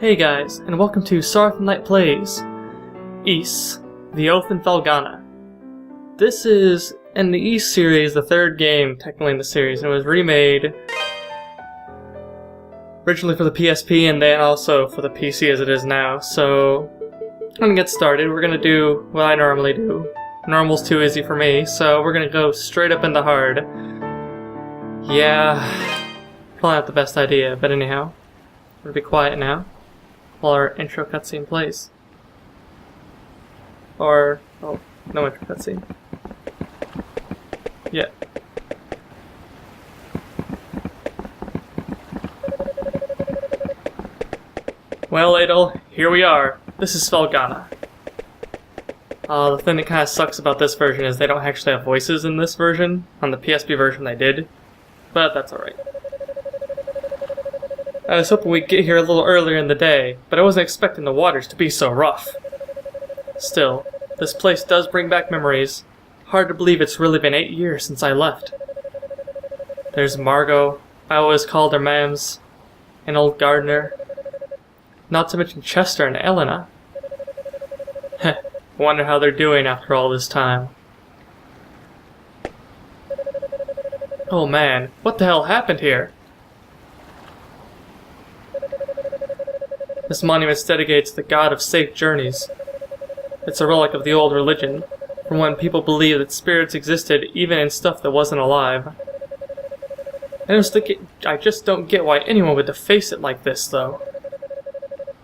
Hey guys, and welcome to Saraphimknight Plays Ys, The Oath in Felghana. This is, in the Ys series, the third game technically in the series, and it was remade originally for the PSP and then also for the PC as it is now. So, I'm gonna get started. We're gonna do what I normally do. Normal's too easy for me, so we're gonna go straight up into hard. Yeah, probably not the best idea, but anyhow, we're gonna be quiet now while our intro cutscene plays. Or, oh, no intro cutscene. Yeah. Well, Adel, here we are. This is Felghana. The thing that kind of sucks about this version is they don't actually have voices in this version. On the PSP version they did, but that's alright. I was hoping we'd get here a little earlier in the day, but I wasn't expecting the waters to be so rough. Still, this place does bring back memories. Hard to believe it's really been 8 years since I left. There's Margot, I always called her Mams, an old gardener. Not to mention Chester and Elena. Heh, wonder how they're doing after all this time. Oh man, what the hell happened here? This monument's dedicated to the god of safe journeys. It's a relic of the old religion, from when people believed that spirits existed even in stuff that wasn't alive. I just don't get why anyone would deface it like this, though.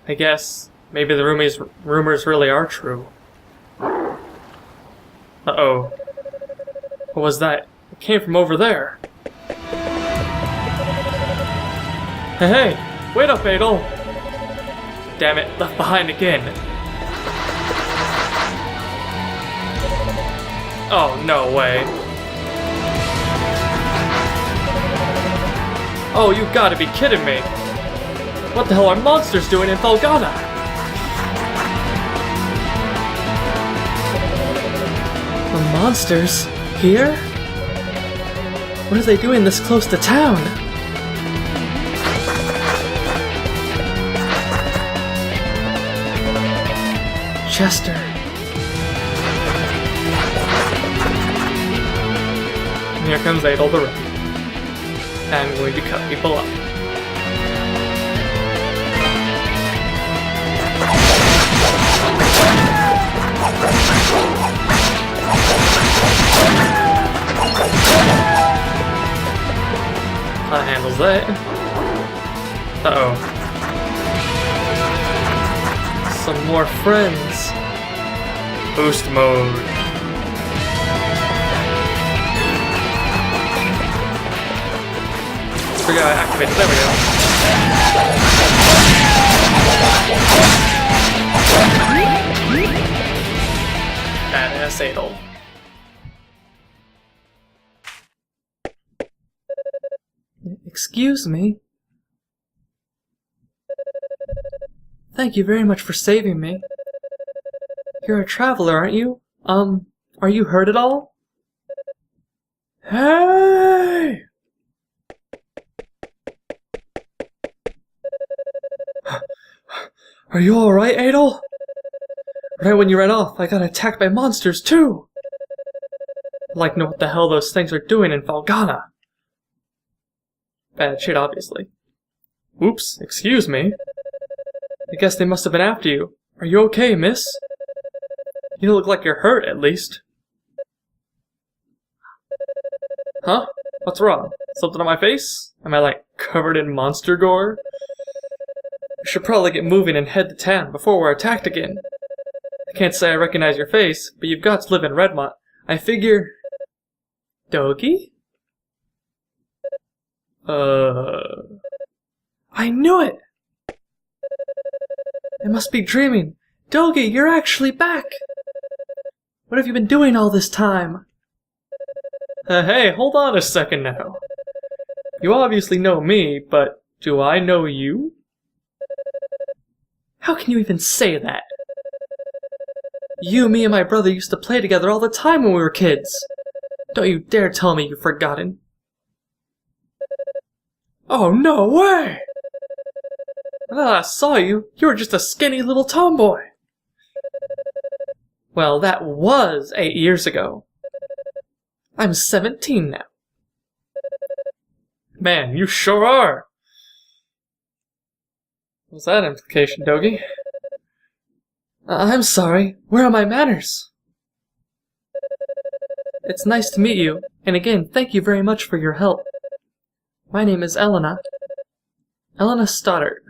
I guess maybe the rumors really are true. Uh-oh. What was that? It came from over there. Hey, wait up, Adel! Damn it, left behind again. Oh, no way. Oh, you gotta be kidding me. What the hell are monsters doing in Felghana? The monsters? Here? What are they doing this close to town? Chester. And here comes Adel the Rook. I'm going to cut people up. That handles that. Uh-oh. Some more friends. Boost mode. Forgot I activated. There we go. Badass Adel. Excuse me. Thank you very much for saving me. You're a traveler, aren't you? Are you hurt at all? Hey! Are you alright, Adel? Right when you ran off, I got attacked by monsters, too! I'd like to know what the hell those things are doing in Felghana. Bad shit, obviously. Oops, excuse me. I guess they must have been after you. Are you okay, miss? You look like you're hurt, at least. Huh? What's wrong? Something on my face? Am I, like, covered in monster gore? We should probably get moving and head to town before we're attacked again. I can't say I recognize your face, but you've got to live in Redmont. I figure... Dogi? I knew it! I must be dreaming. Dogi, you're actually back! What have you been doing all this time? Hey, hold on a second now. You obviously know me, but do I know you? How can you even say that? You, me, and my brother used to play together all the time when we were kids. Don't you dare tell me you've forgotten. Oh, no way! When I last saw you, you were just a skinny little tomboy. Well, that was 8 years ago. I'm 17 now. Man, you sure are. What's that implication, Dogi? I'm sorry. Where are my manners? It's nice to meet you, and again, thank you very much for your help. My name is Elena. Elena Stoddard.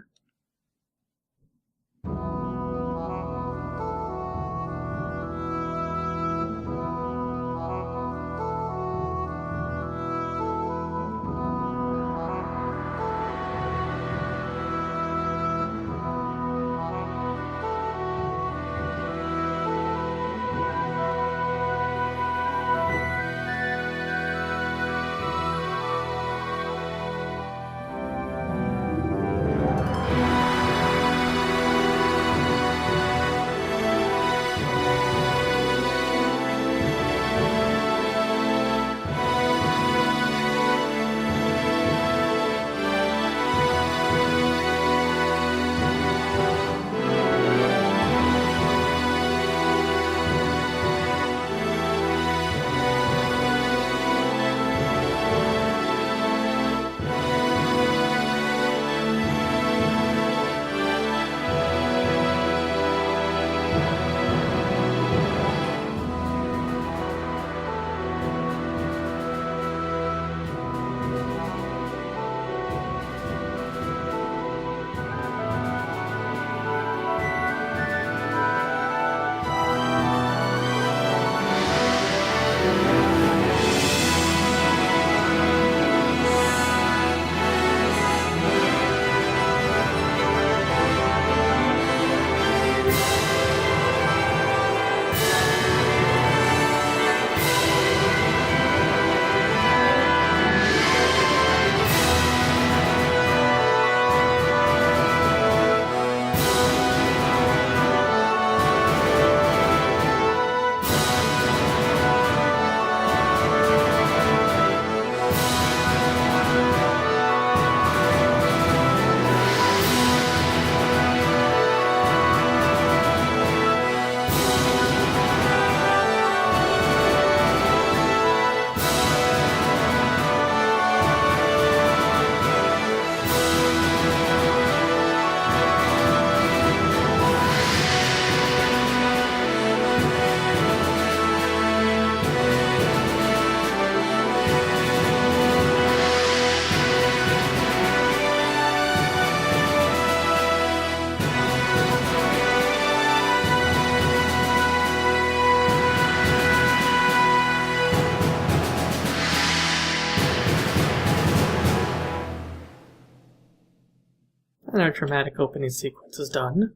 And our dramatic opening sequence is done.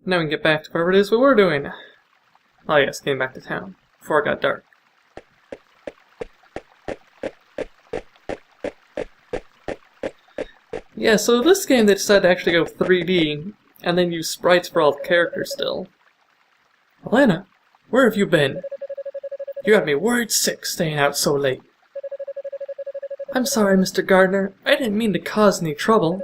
Now we can get back to whatever it is we were doing. Oh yes, getting back to town, before it got dark. Yeah, so this game they decided to actually go 3D, and then use sprites for all the characters still. Elena, where have you been? You had me worried sick staying out so late. I'm sorry, Mr. Gardner. I didn't mean to cause any trouble.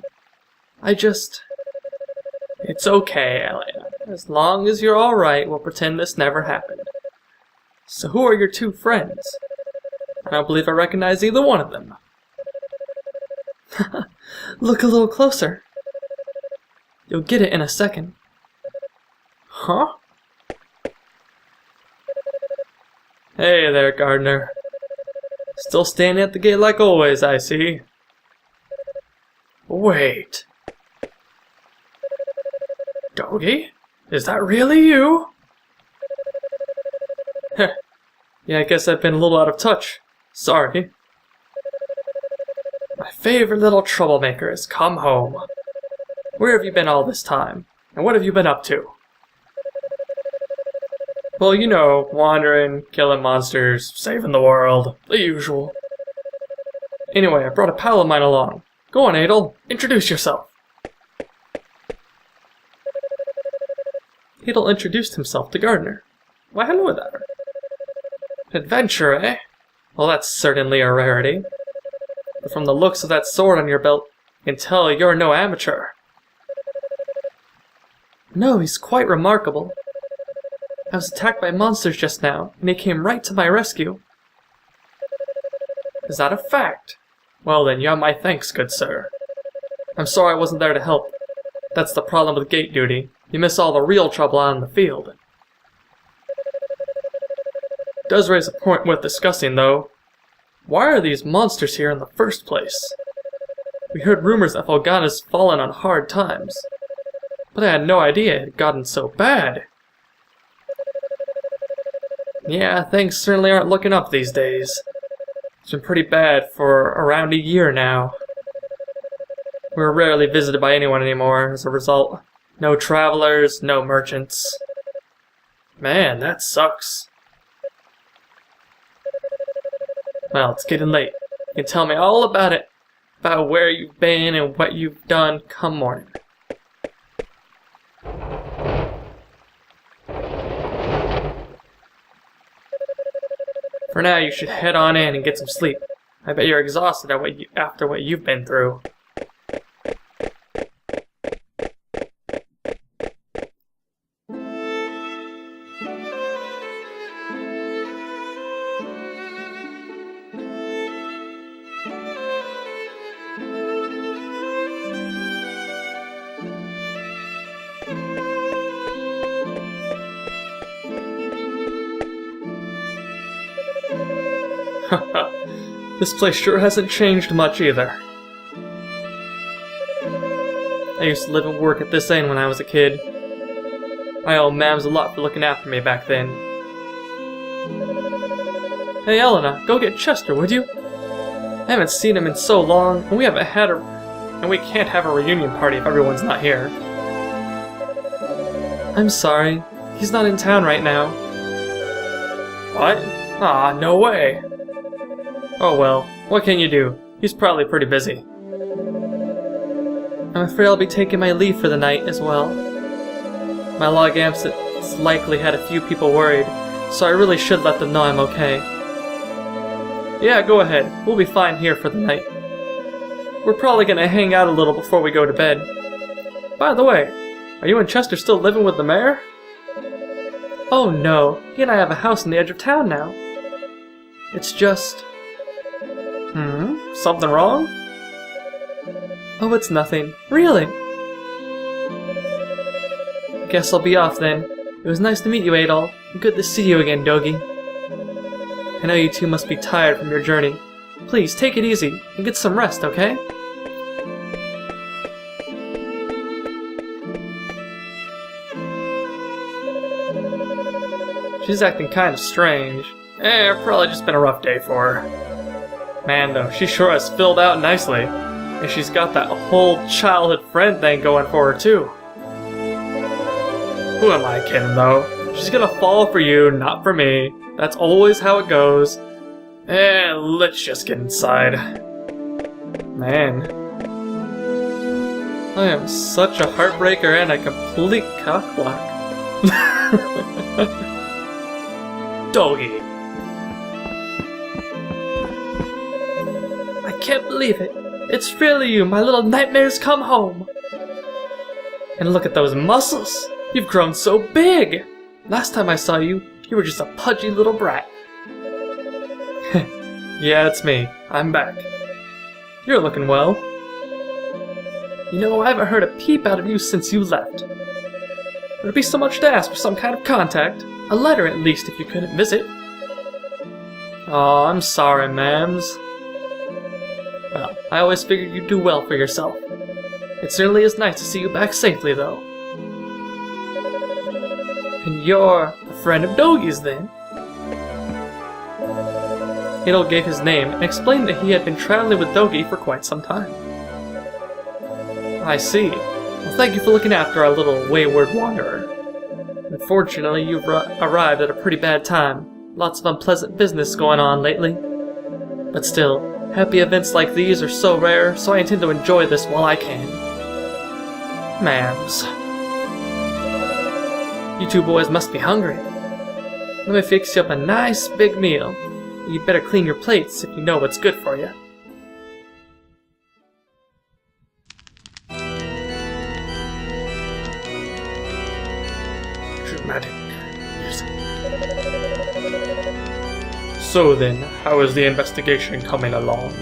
It's okay, Elena. As long as you're alright, we'll pretend this never happened. So who are your two friends? I don't believe I recognize either one of them. Look a little closer. You'll get it in a second. Huh? Hey there, Gardner. Still standing at the gate like always, I see. Wait. Dogi? Is that really you? Yeah, I guess I've been a little out of touch. Sorry. My favorite little troublemaker has come home. Where have you been all this time? And what have you been up to? Well, you know, wandering, killing monsters, saving the world, the usual. Anyway, I brought a pal of mine along. Go on, Adel, introduce yourself. Adel introduced himself to Gardner. Why, hello there. Adventure, eh? Well, that's certainly a rarity. But from the looks of that sword on your belt, can tell you're no amateur. No, he's quite remarkable. I was attacked by monsters just now, and he came right to my rescue. Is that a fact? Well then, you have my thanks, good sir. I'm sorry I wasn't there to help. That's the problem with gate duty. You miss all the real trouble out in the field. It does raise a point worth discussing, though. Why are these monsters here in the first place? We heard rumors that Felghana's fallen on hard times, but I had no idea it had gotten so bad. Yeah, things certainly aren't looking up these days. It's been pretty bad for around a year now. We're rarely visited by anyone anymore as a result. No travelers, no merchants. Man, that sucks. Well, it's getting late. You can tell me all about it. About where you've been and what you've done come morning. For now, you should head on in and get some sleep. I bet you're exhausted after what you've been through. This place sure hasn't changed much either. I used to live and work at this inn when I was a kid. I owe Mams a lot for looking after me back then. Hey Elena, go get Chester, would you? I haven't seen him in so long, and we can't have a reunion party if everyone's not here. I'm sorry, he's not in town right now. What? Aw, no way. Oh well, what can you do? He's probably pretty busy. I'm afraid I'll be taking my leave for the night as well. My log absence likely had a few people worried, so I really should let them know I'm okay. Yeah, go ahead. We'll be fine here for the night. We're probably gonna hang out a little before we go to bed. By the way, are you and Chester still living with the mayor? Oh no, he and I have a house on the edge of town now. It's just... Something wrong? Oh, it's nothing. Really? Guess I'll be off then. It was nice to meet you, Adol. Good to see you again, Dogi. I know you two must be tired from your journey. Please, take it easy and get some rest, okay? She's acting kind of strange. Probably just been a rough day for her. Man, though, she sure has filled out nicely. And she's got that whole childhood friend thing going for her, too. Who am I kidding, though? She's gonna fall for you, not for me. That's always how it goes. Let's just get inside. Man. I am such a heartbreaker and a complete cockblock. Dogi. I can't believe it. It's really you, my little nightmares come home. And look at those muscles. You've grown so big. Last time I saw you, you were just a pudgy little brat. Yeah, it's me. I'm back. You're looking well. You know, I haven't heard a peep out of you since you left. Would it be so much to ask for some kind of contact? A letter at least if you couldn't visit. Oh, I'm sorry, Mams. Well, I always figured you'd do well for yourself. It certainly is nice to see you back safely, though. And you're a friend of Dogi's, then? Adol gave his name and explained that he had been traveling with Dogi for quite some time. I see. Well, thank you for looking after our little wayward wanderer. Unfortunately, you've arrived at a pretty bad time. Lots of unpleasant business going on lately. But still, happy events like these are so rare, so I intend to enjoy this while I can. Mams. You two boys must be hungry. Let me fix you up a nice big meal. You'd better clean your plates if you know what's good for you. enigmatic music. So then, how is the investigation coming along?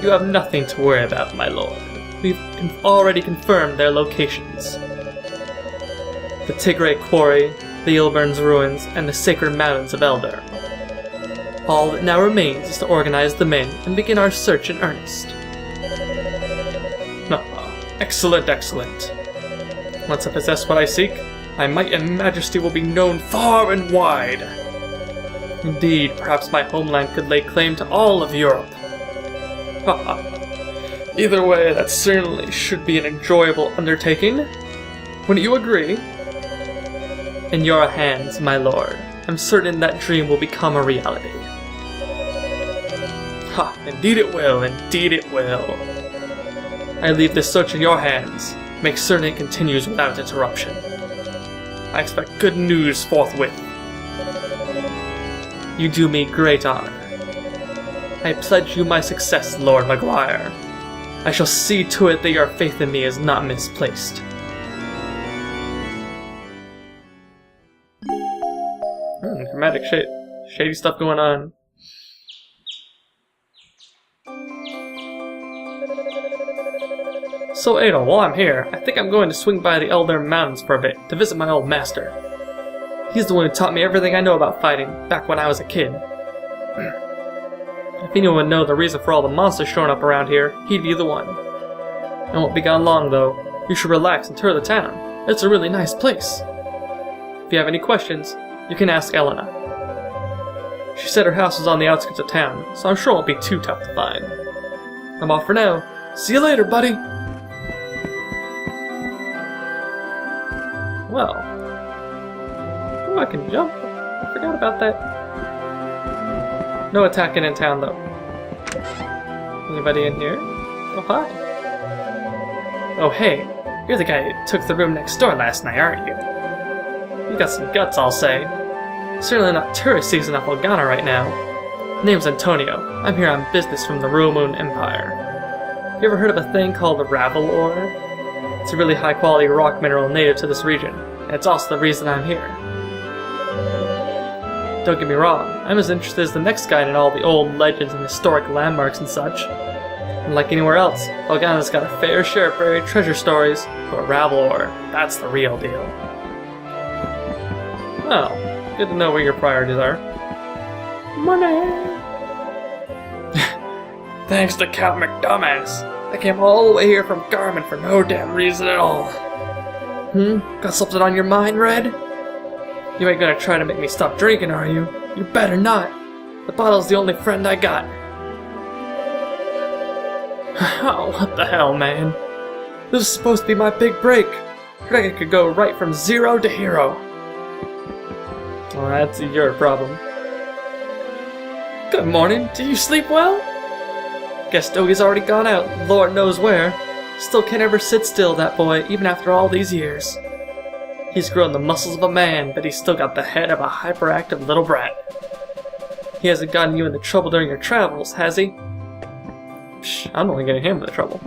You have nothing to worry about, my lord. We've already confirmed their locations. The Tigray Quarry, the Ilburn's Ruins, and the Sacred Mountains of Elder. All that now remains is to organize the men and begin our search in earnest. Excellent, excellent. Once I possess what I seek, my might and majesty will be known far and wide. Indeed, perhaps my homeland could lay claim to all of Europe. Either way, that certainly should be an enjoyable undertaking. Wouldn't you agree? In your hands, my lord. I'm certain that dream will become a reality. Indeed it will, indeed it will. I leave this search in your hands. Make certain it continues without interruption. I expect good news forthwith. You do me great honor. I pledge you my success, Lord Maguire. I shall see to it that your faith in me is not misplaced. Dramatic shady stuff going on. So Adol, while I'm here, I think I'm going to swing by the Elder Mountains for a bit to visit my old master. He's the one who taught me everything I know about fighting back when I was a kid. If anyone would know the reason for all the monsters showing up around here, he'd be the one. I won't be gone long though. You should relax and tour the town. It's a really nice place. If you have any questions, you can ask Elena. She said her house is on the outskirts of town, so I'm sure it won't be too tough to find. I'm off for now. See you later, buddy! Well. Oh, I can jump. I forgot about that. No attacking in town, though. Anybody in here? Oh, hi. Oh, hey. You're the guy who took the room next door last night, aren't you? You got some guts, I'll say. Certainly not tourist season at Felghana right now. Name's Antonio. I'm here on business from the Real Moon Empire. You ever heard of a thing called the Ravel ore? It's a really high-quality rock mineral native to this region, and it's also the reason I'm here. Don't get me wrong, I'm as interested as the next guy in all the old legends and historic landmarks and such. And like anywhere else, Felghana's got a fair share of buried treasure stories, but Ravel ore, that's the real deal. Well, good to know where your priorities are. Money! Thanks to Count McDumbass. I came all the way here from Garmin for no damn reason at all. Got something on your mind, Red? You ain't gonna try to make me stop drinking, are you? You better not. The bottle's the only friend I got. Oh, what the hell, man? This is supposed to be my big break. I think I could go right from 0 to hero. Well, that's your problem. Good morning. Did you sleep well? Guess Dogi's already gone out, Lord knows where. Still can't ever sit still, that boy, even after all these years. He's grown the muscles of a man, but he's still got the head of a hyperactive little brat. He hasn't gotten you into trouble during your travels, has he? Psh, I'm only getting him into trouble.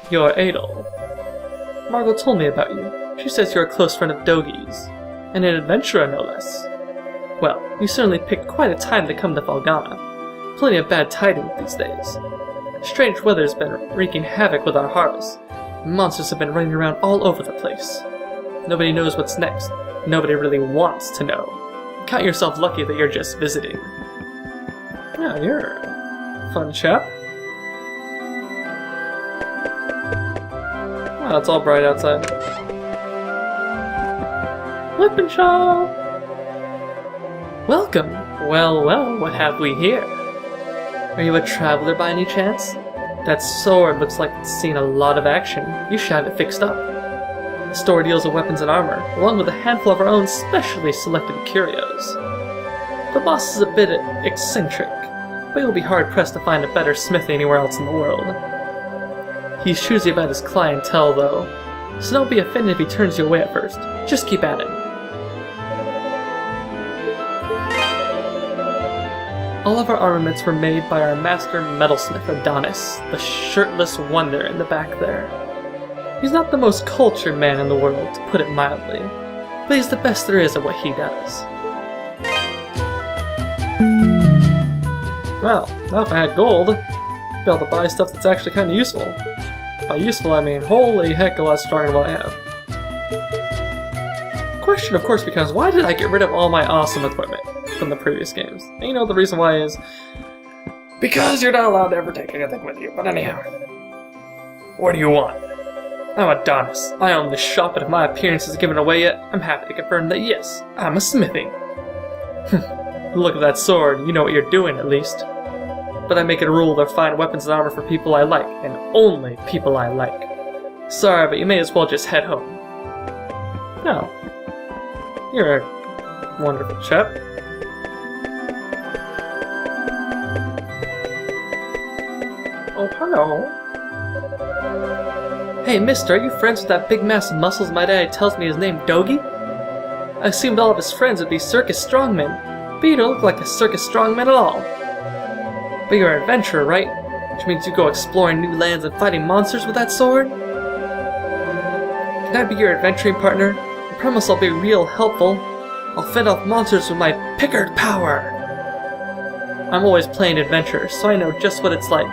You're Adol. Margot told me about you. She says you're a close friend of Dogi's, and an adventurer no less. Well, you certainly picked quite a time to come to Felghana. Plenty of bad tidings these days. Strange weather's been wreaking havoc with our harvest. Monsters have been running around all over the place. Nobody knows what's next. Nobody really wants to know. Count yourself lucky that you're just visiting. Yeah, you're a fun chap. Oh, it's all bright outside. Whippenshaw! Welcome! Well, well, what have we here? Are you a traveler by any chance? That sword looks like it's seen a lot of action. You should have it fixed up. The store deals in weapons and armor, along with a handful of our own specially selected curios. The boss is a bit eccentric, but you'll be hard-pressed to find a better smithy anywhere else in the world. He's choosy about his clientele, though, so don't be offended if he turns you away at first. Just keep at it. All of our armaments were made by our master metalsmith Adonis, the shirtless wonder in the back there. He's not the most cultured man in the world, to put it mildly, but he's the best there is at what he does. Well, now if I had gold, I'd be able to buy stuff that's actually kind of useful. By useful, I mean holy heck a lot stronger than what I have. The question, of course, becomes why did I get rid of all my awesome equipment from the previous games? And you know the reason why is because you're not allowed to ever take anything with you. But anyhow, what do you want? I'm Adonis. I own this shop, and if my appearance is given away yet, I'm happy to confirm that yes, I'm a smithy. Look at that sword, you know what you're doing at least. But I make it a rule to find weapons and armor for people I like, and only people I like. Sorry, but you may as well just head home. No. You're a wonderful chap. Oh, hello. Hey, mister, are you friends with that big mass of muscles my daddy tells me is named Dogi? I assumed all of his friends would be circus strongmen, but you don't look like a circus strongman at all. But you're an adventurer, right? Which means you go exploring new lands and fighting monsters with that sword? Can I be your adventuring partner? I promise I'll be real helpful. I'll fend off monsters with my Pickard power! I'm always playing adventure, so I know just what it's like.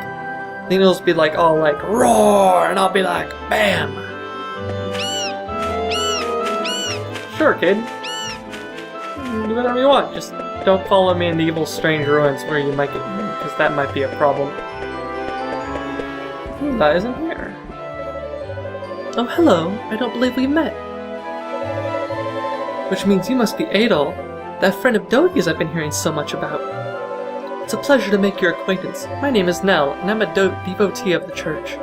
Nino'll be like all like, roar! And I'll be like, bam! Sure, kid. Do whatever you want, just don't follow me in the evil strange ruins where you might get me, because that might be a problem. That isn't here. Oh, hello. I don't believe we met. Which means you must be Adol, that friend of Dogi's I've been hearing so much about. It's a pleasure to make your acquaintance. My name is Nell, and I'm a devotee of the church.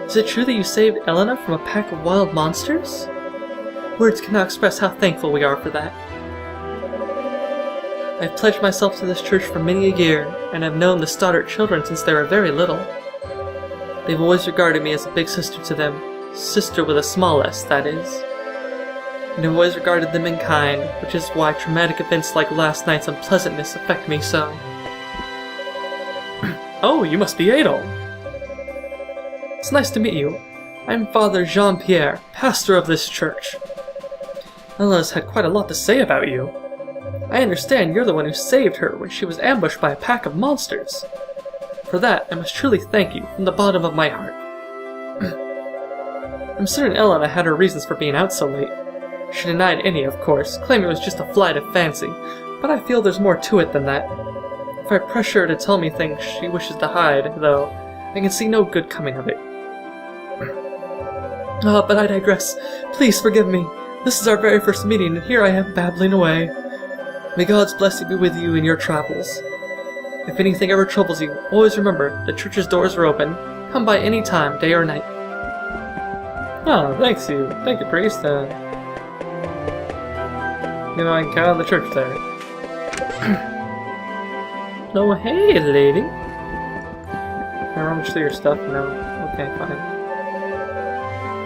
Is it true that you saved Elena from a pack of wild monsters? Words cannot express how thankful we are for that. I've pledged myself to this church for many a year, and I've known the Stoddart children since they were very little. They've always regarded me as a big sister to them, sister with a small s, that is. And I've always regarded them in kind, which is why traumatic events like last night's unpleasantness affect me so. Oh, you must be Adol. It's nice to meet you. I'm Father Jean-Pierre, pastor of this church. Ella's had quite a lot to say about you. I understand you're the one who saved her when she was ambushed by a pack of monsters. For that, I must truly thank you from the bottom of my heart. I'm certain Elena had her reasons for being out so late. She denied any, of course, claiming it was just a flight of fancy, but I feel there's more to it than that. If I pressure her to tell me things she wishes to hide, though, I can see no good coming of it. But I digress. Please forgive me. This is our very first meeting, and here I am babbling away. May God's blessing be with you in your travels. If anything ever troubles you, always remember, the church's doors are open. Come by any time, day or night. Oh, thanks you. Thank you, priest. I can count on the church there. Oh, hey, lady. Can I rummage through your stuff? No. Okay, fine.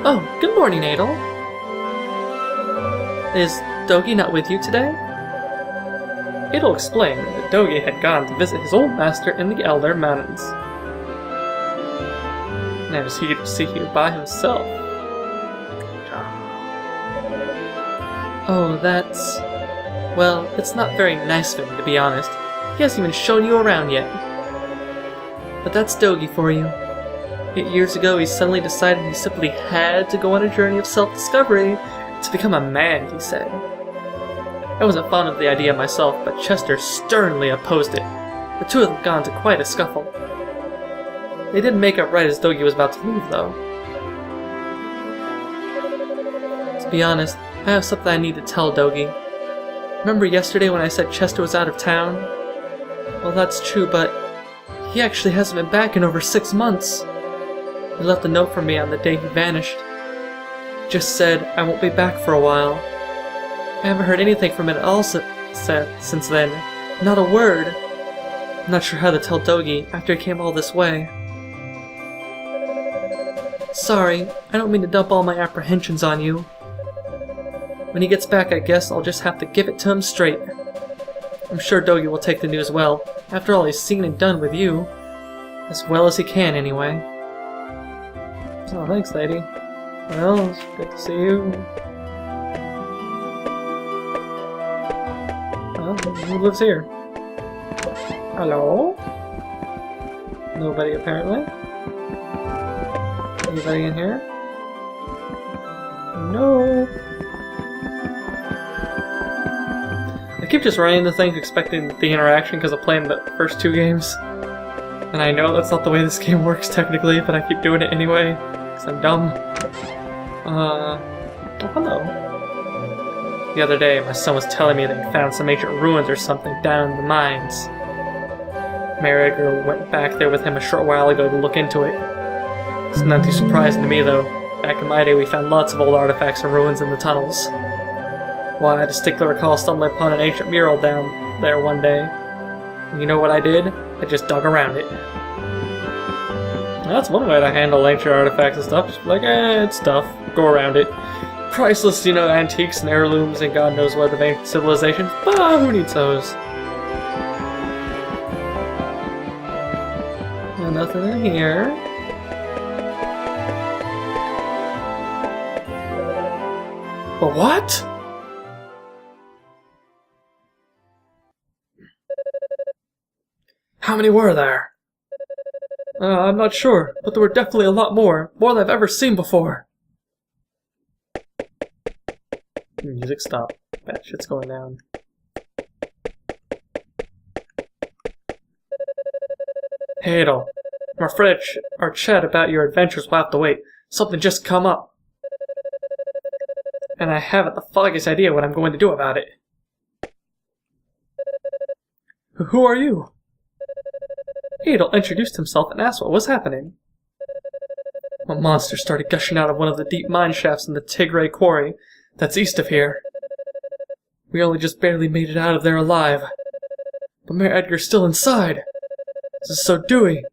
Oh, good morning, Adol. Is Dogi not with you today? Adol explained that Dogi had gone to visit his old master in the Elder Mountains. And I was here to see you by himself. Oh, that's... Well, it's not very nice of him, to be honest. He hasn't even shown you around yet. But that's Dogi for you. 8 years ago, he suddenly decided he simply had to go on a journey of self-discovery to become a man, he said. I wasn't fond of the idea myself, but Chester sternly opposed it. The two of them got into quite a scuffle. They didn't make up right as Dogi was about to leave, though. To be honest, I have something I need to tell Dogi. Remember yesterday when I said Chester was out of town? Well, that's true, but he actually hasn't been back in over 6 months. He left a note for me on the day he vanished. Just said, I won't be back for a while. I haven't heard anything from it at all since then. Not a word. I'm not sure how to tell Dogi after he came all this way. Sorry, I don't mean to dump all my apprehensions on you. When he gets back, I guess I'll just have to give it to him straight. I'm sure Dogi will take the news well. After all he's seen and done with you. As well as he can, anyway. Oh, thanks, lady. Well, it's good to see you. Well, who lives here? Hello? Nobody apparently. Anybody in here? No. I keep just running into things expecting the interaction because I'm playing the first two games. And I know that's not the way this game works technically, but I keep doing it anyway because I'm dumb. Oh, hello. The other day, my son was telling me that he found some ancient ruins or something down in the mines. Mayor Edgar went back there with him a short while ago to look into it. It's not too surprising to me, though. Back in my day, we found lots of old artifacts and ruins in the tunnels. Well, I distinctly recall stumbling upon an ancient mural down there one day. And you know what I did? I just dug around it. That's one way to handle ancient artifacts and stuff. Just be like, it's stuff. Go around it. Priceless, antiques and heirlooms and God knows what of ancient civilizations. But who needs those? Nothing in here. But what? How many were there? I'm not sure, but there were definitely a lot more. More than I've ever seen before. Music stop. That shit's going down. Hey, Adol. I'm afraid our chat about your adventures will have to wait. Something just come up. And I haven't the foggiest idea what I'm going to do about it. Who are you? Adol introduced himself and asked what was happening. A monster started gushing out of one of the deep mine shafts in the Tigray quarry that's east of here. We only just barely made it out of there alive. But Mayor Edgar's still inside. So Dewey,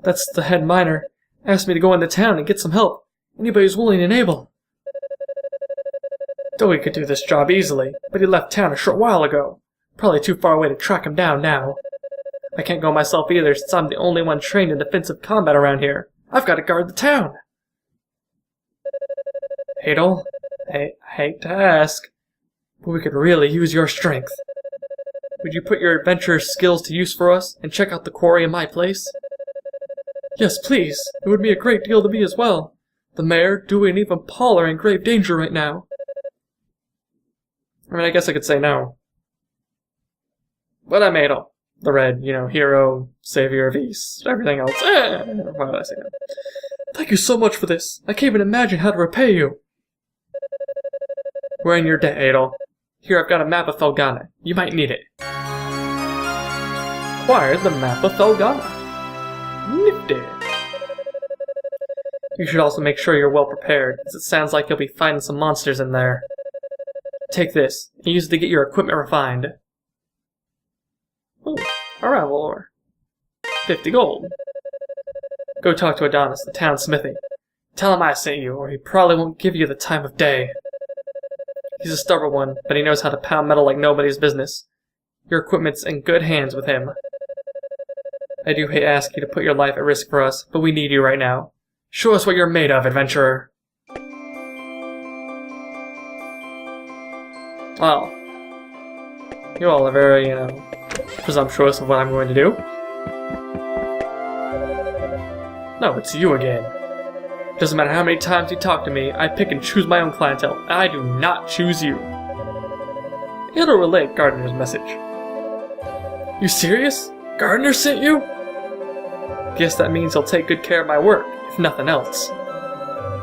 that's the head miner, asked me to go into town and get some help. Anybody who's willing and able. Dewey could do this job easily, but he left town a short while ago. Probably too far away to track him down now. I can't go myself either since I'm the only one trained in defensive combat around here. I've got to guard the town. Adol, I hate to ask, but we could really use your strength. Would you put your adventurous skills to use for us and check out the quarry in my place? Yes, please. It would be a great deal to me as well. The mayor, Dewey, and even Paul are in grave danger right now. I mean, I guess I could say no. But I'm Adol. The red, hero, savior of East, everything else. Why did I say that? Thank you so much for this. I can't even imagine how to repay you. We're in your debt, Adol. Here, I've got a map of Felghana. You might need it. Acquire the map of Felghana. Nifty. You should also make sure you're well prepared, as it sounds like you'll be finding some monsters in there. Take this, and use it to get your equipment refined. Ooh, arrival ore. 50 gold. Go talk to Adonis, the town smithy. Tell him I sent you, or he probably won't give you the time of day. He's a stubborn one, but he knows how to pound metal like nobody's business. Your equipment's in good hands with him. I do hate asking you to put your life at risk for us, but we need you right now. Show us what you're made of, adventurer. Well, you all are very, presumptuous of what I'm going to do. No, it's you again. Doesn't matter how many times you talk to me, I pick and choose my own clientele, and I do not choose you. It'll relate Gardner's message. You serious? Gardner sent you? Guess that means he'll take good care of my work, if nothing else.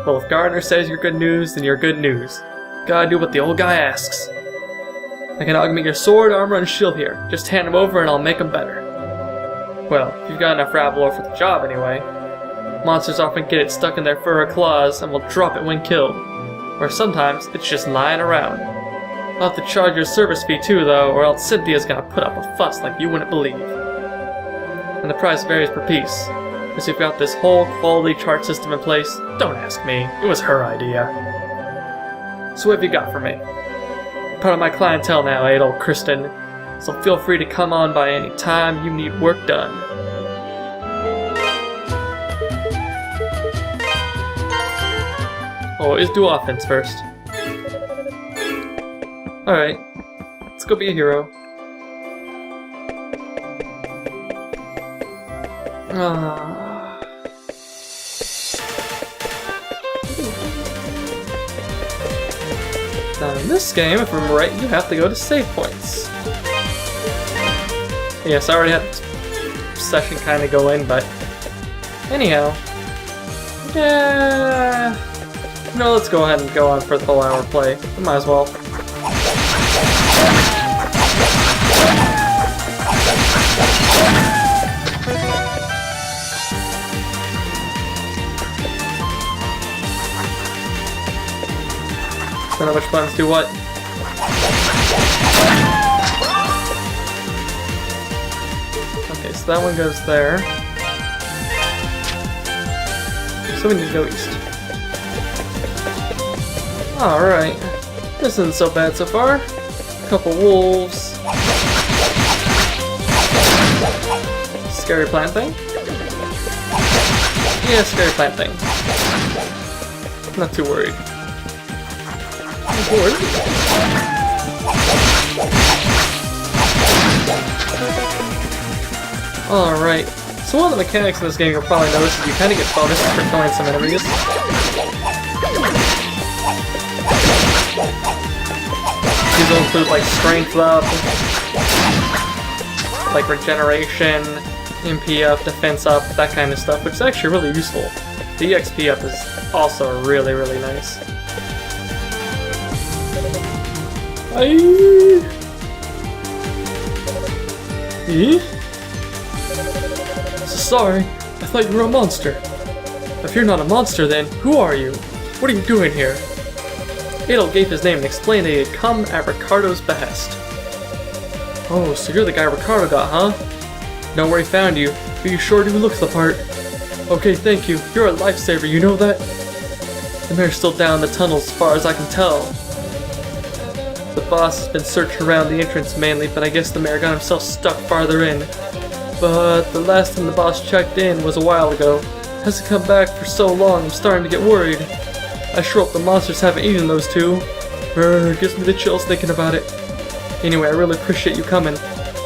Well, if Gardner says you're good news, then you're good news. Gotta do what the old guy asks. I can augment your sword, armor, and shield here. Just hand them over and I'll make them better. Well, if you've got enough rabble ore for the job anyway. Monsters often get it stuck in their fur or claws and will drop it when killed. Or sometimes it's just lying around. I'll have to charge your service fee too though, or else Cynthia's gonna put up a fuss like you wouldn't believe. And the price varies per piece. Because we've got this whole quality chart system in place, don't ask me, it was her idea. So what have you got for me? Part of my clientele now, Adol Kristen, so feel free to come on by any time you need work done. Always do offense first. Alright, let's go be a hero. Now in this game, if I'm right, you have to go to save points. Yes, I already had this session kind of go in, but anyhow. Yeah. No, let's go ahead and go on for the whole hour play. We might as well. Don't know which buttons do what. Okay, so that one goes there. So we need to go east. Alright. This isn't so bad so far. A couple wolves. Scary plant thing? Yeah, scary plant thing. Not too worried. Bored. Alright, so one of the mechanics in this game you'll probably notice is you kind of get bonuses for killing some enemies. These will include like strength up, like regeneration, MP up, defense up, that kind of stuff, which is actually really useful. The XP up is also really, really nice. Sorry, I thought you were a monster. If you're not a monster then, who are you? What are you doing here? Adel gave his name and explained that he had come at Ricardo's behest. Oh, so you're the guy Ricardo got, huh? Know where he found you, but you sure do look the part. Okay, thank you. You're a lifesaver, you know that? The mayor's still down the tunnel as far as I can tell. The boss has been searching around the entrance mainly, but I guess the mayor got himself stuck farther in. But the last time the boss checked in was a while ago. Hasn't come back for so long, I'm starting to get worried. I sure hope the monsters haven't eaten those two. Gives me the chills thinking about it. Anyway, I really appreciate you coming.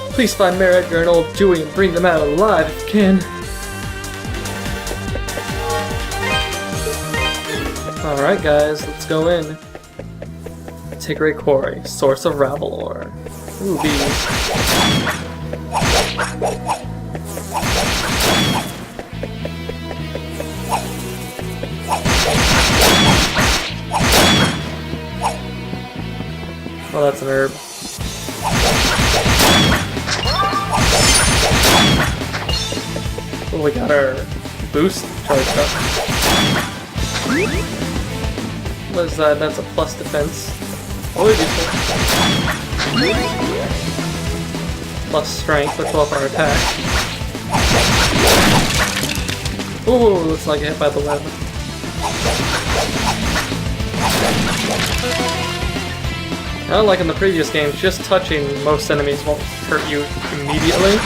Please find Mayor Edgar and old Dewey and bring them out alive if you can. Alright guys, let's go in. Tigray Quarry, source of Ravelor. Ooh, bees. Oh, that's an herb. Oh, we got our boost charged up. What is that? That's a plus defense. Oh, useful. Plus strength, which will up our attack. Oh, looks like I hit by the web. Now, like in the previous games, just touching most enemies won't hurt you immediately.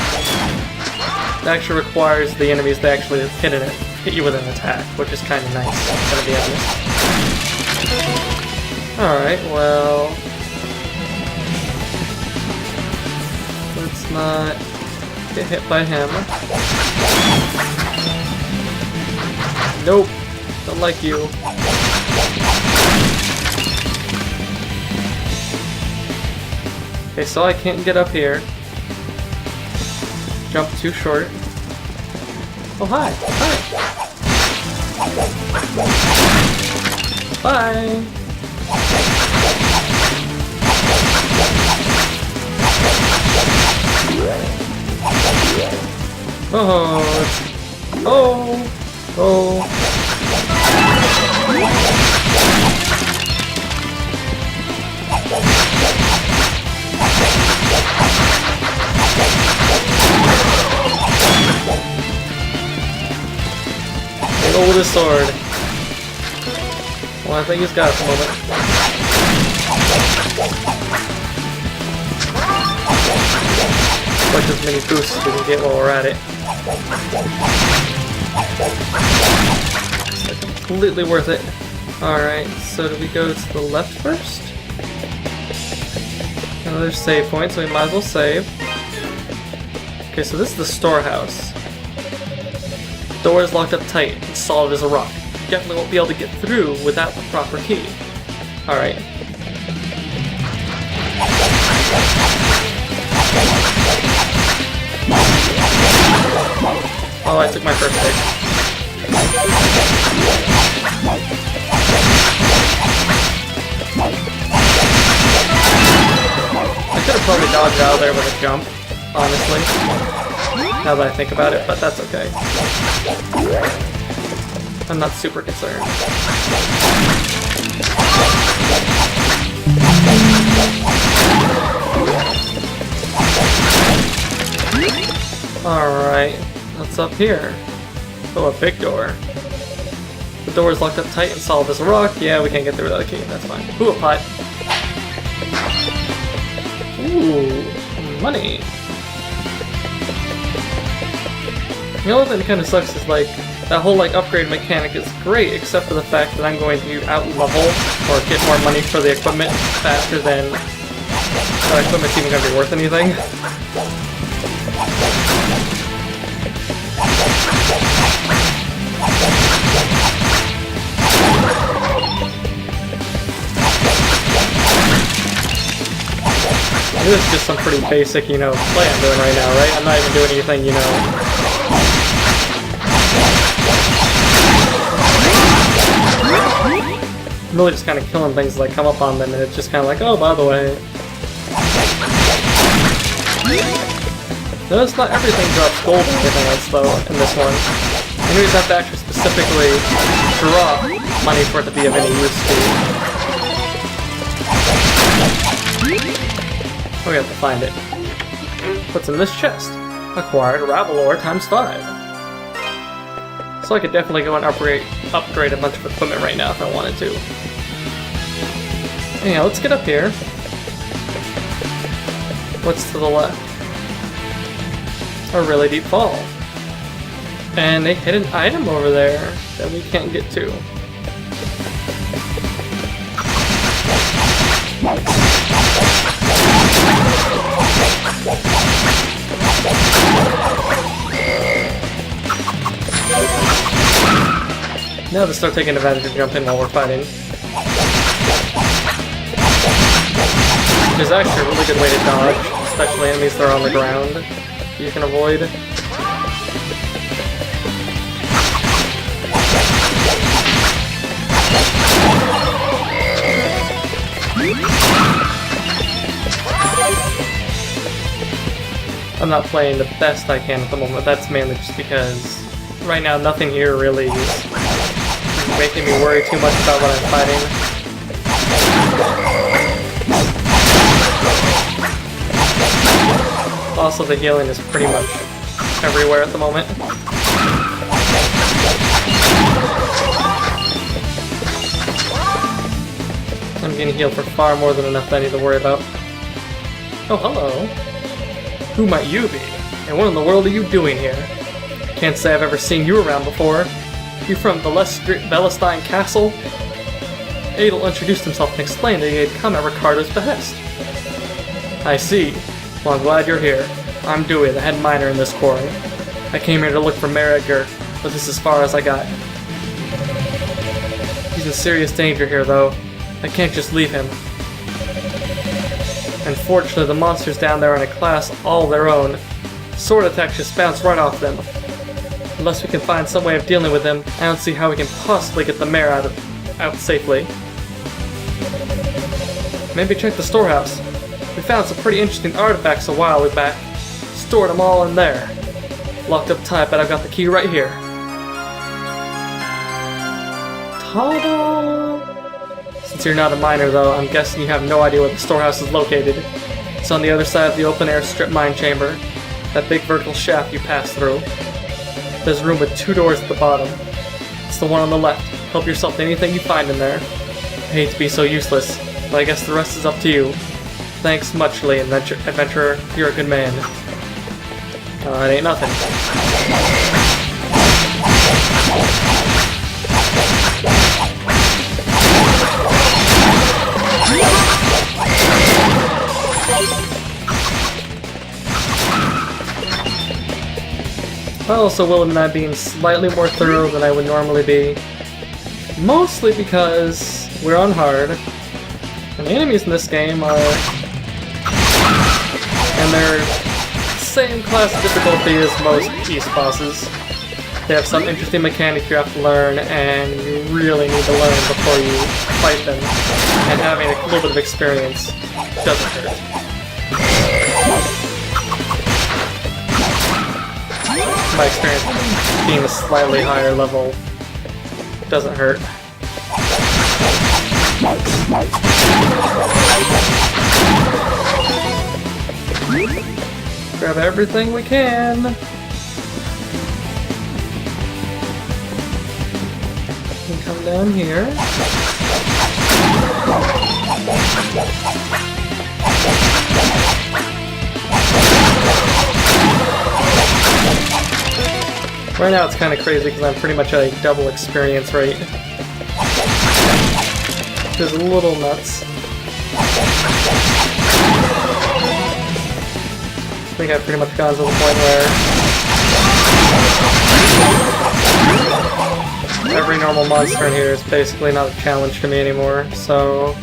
It actually requires the enemies to actually hit you with an attack, which is kind of nice, gonna be honest. Alright, well... let's not get hit by him. Nope, don't like you. Okay, so I can't get up here. Jump too short. Oh, hi! Hi! Bye! Oh! Oh! Oh! Go with his sword. Well, I think he's got it at the moment. Like as many boosts as we can get while we're at it. It's like completely worth it. Alright, so do we go to the left first? Another save point, so we might as well save. Okay, so this is the storehouse. Door is locked up tight and solid as a rock. You definitely won't be able to get through without the proper key. Alright. Oh, I took my first hit. I could have probably dodged out of there with a jump, honestly. Now that I think about it, but that's okay. I'm not super concerned. Alright, what's up here? Oh, a big door. The door is locked up tight and solid as a rock. Yeah, we can't get through without a key, that's fine. Ooh, a pot. Ooh, money. The only thing that kind of sucks is like, that whole like upgrade mechanic is great, except for the fact that I'm going to out-level or get more money for the equipment faster than the equipment's even going to be worth anything. This is just some pretty basic, you know, play I'm doing right now, right? I'm not even doing anything, you know. I'm really just kind of killing things as I come up on them, and it's just kind of like, oh, by the way. Notice not everything drops gold or anything else, though, in this one. And you just have to actually specifically drop money for it to be of any use to you. We have to find it. What's in this chest? Acquired Ravelore ×5. So I could definitely go and upgrade a bunch of equipment right now if I wanted to. Anyhow, let's get up here. What's to the left? A really deep fall. And a hidden item over there that we can't get to. Now to start taking advantage of jumping while we're fighting. Which is actually a really good way to dodge, especially enemies that are on the ground. You can avoid. I'm not playing the best I can at the moment. That's mainly just because right now nothing here really is making me worry too much about what I'm fighting. Also, the healing is pretty much everywhere at the moment. I'm getting healed for far more than enough that I need to worry about. Oh, hello. Who might you be? And what in the world are you doing here? Can't say I've ever seen you around before. You from Velestein Castle? Adel introduced himself and explained that he had come at Ricardo's behest. I see. Well, I'm glad you're here. I'm Dewey, the head miner in this quarry. I came here to look for Merriger, but this is as far as I got. He's in serious danger here, though. I can't just leave him. Unfortunately, the monsters down there are in a class all their own. Sword attacks just bounce right off them. Unless we can find some way of dealing with them, I don't see how we can possibly get the mare out safely. Maybe check the storehouse. We found some pretty interesting artifacts a while back. Stored them all in there. Locked up tight, but I've got the key right here. Ta-da! Since you're not a miner though, I'm guessing you have no idea where the storehouse is located. It's on the other side of the open-air strip mine chamber. That big vertical shaft you pass through. There's a room with 2 doors at the bottom. It's the one on the left. Help yourself to anything you find in there. I hate to be so useless, but I guess the rest is up to you. Thanks muchly, adventurer. You're a good man. It ain't nothing. I also will admit being slightly more thorough than I would normally be. Mostly because we're on hard, and the enemies in this game are... and they're same class of difficulty as most East bosses. They have some interesting mechanics you have to learn, and you really need to learn before you fight them. And having a little bit of experience doesn't hurt. My experience being a slightly higher level doesn't hurt. Grab everything we can. And come down here. Right now it's kind of crazy because I'm pretty much at a double experience rate. Which is a little nuts. I think I've pretty much gotten to the point where every normal monster in here is basically not a challenge to me anymore, so...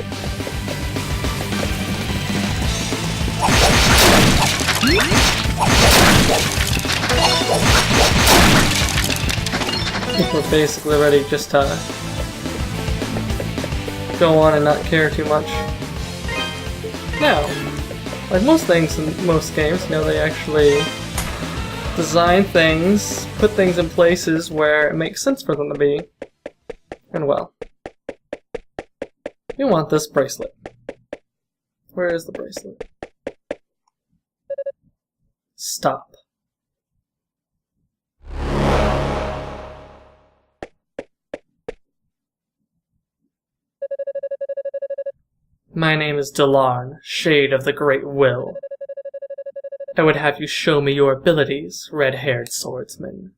I think we're basically ready just to go on and not care too much. Now, like most things in most games, you know, they actually design things, put things in places where it makes sense for them to be. And well, you want this bracelet. Where is the bracelet? Stop. My name is Delarn, Shade of the Great Will. I would have you show me your abilities, red-haired swordsman.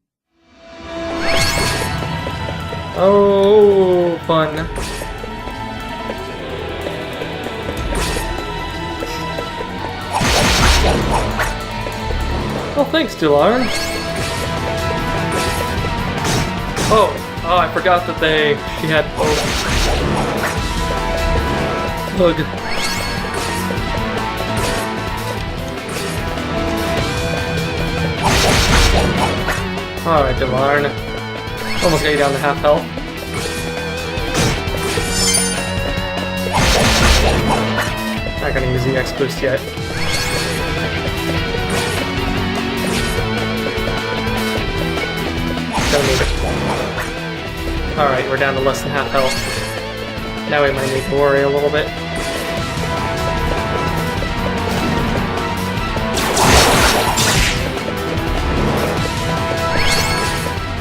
Oh, fun. Well, thanks, Delarn. Oh, I forgot that she had both. Ugh. Alright, Delarn. Almost got you down to half health. Not gonna use the X boost yet. Don't need it. Alright, we're down to less than half health. Now we might need to worry a little bit.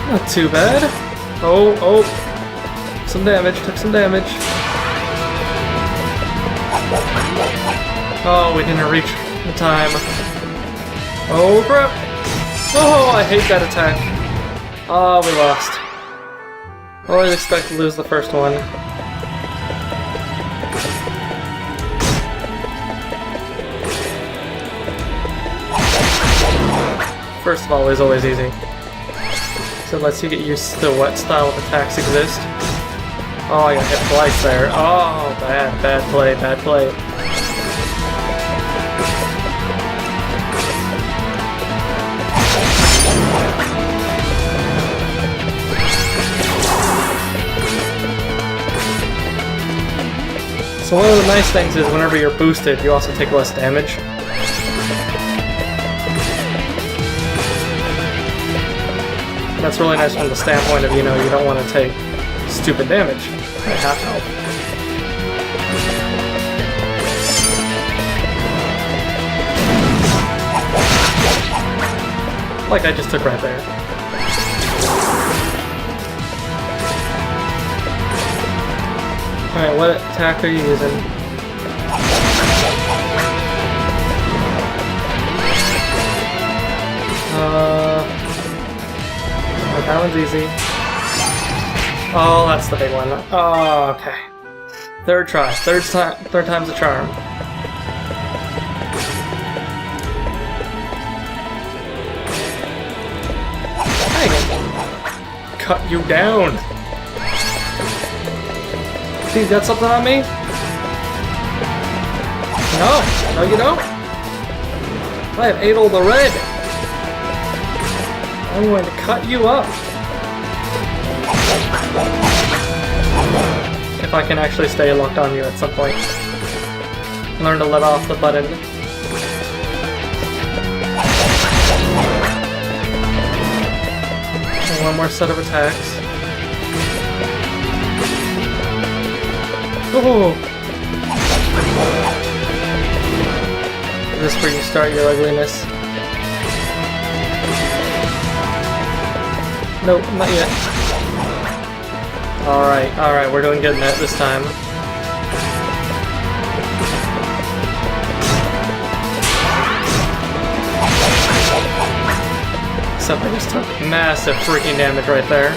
Not too bad. Oh. Some damage, took some damage. Oh, we didn't reach the time. Oh, crap. Oh, I hate that attack. Oh, we lost. Always expect to lose the first one. First of all is always easy. So it lets you get used to what style of attacks exist. Oh, I got hit twice there. Oh, bad play. So one of the nice things is whenever you're boosted, you also take less damage. That's really nice from the standpoint of, you know, you don't want to take stupid damage at half health. Like I just took right there. Alright, what attack are you using? That one's easy. Oh, that's the big one. Oh, okay. Third try. Third time's a charm. cut you down. See, you got something on me? No, no you don't. I have ate all the red. I'm going to cut you up. If I can actually stay locked on you at some point. Learn to let off the button. And one more set of attacks. Oh! Is this where you start your ugliness? Nope, not yet. Alright, we're doing good in that this time. Except I just took massive freaking damage right there.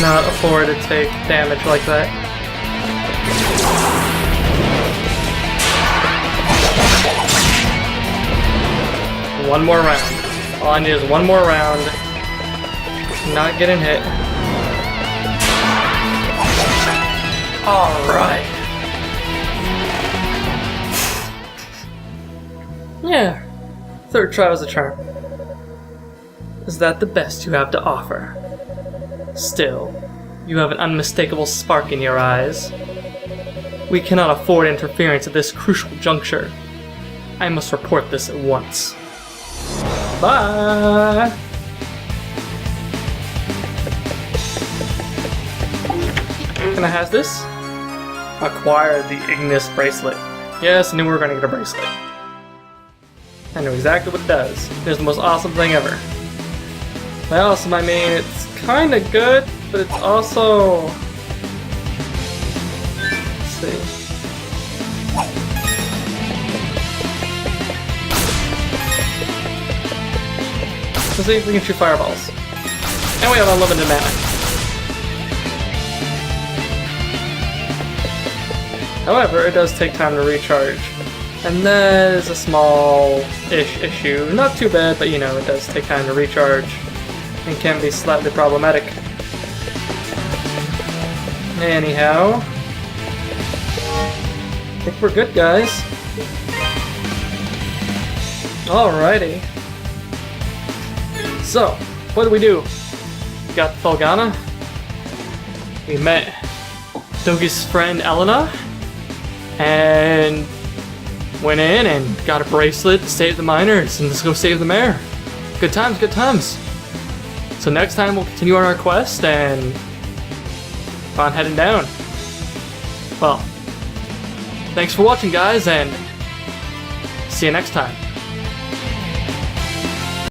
Not afford to take damage like that. One more round. All I need is one more round. Not getting hit. Alright. Yeah. Third try was a charm. Is that the best you have to offer? Still, you have an unmistakable spark in your eyes. We cannot afford interference at this crucial juncture. I must report this at once. Bye! Can I have this? Acquire the Ignis bracelet. Yes, I knew we were going to get a bracelet. I know exactly what it does. It's the most awesome thing ever. By awesome, I mean it's kinda good, but it's also... Let's see. Let's see if we can shoot fireballs. And we have unlimited mana. However, it does take time to recharge. And that is a small-ish issue. Not too bad, but you know, it does take time to recharge. And can be slightly problematic. Anyhow, I think we're good, guys. Alrighty. So, what do? We got Felghana. We met Dogi's friend Elena, and went in and got a bracelet to save the miners, and let's go save the mayor. Good times, good times. So next time we'll continue on our quest and keep on heading down. Well, thanks for watching, guys, and see you next time.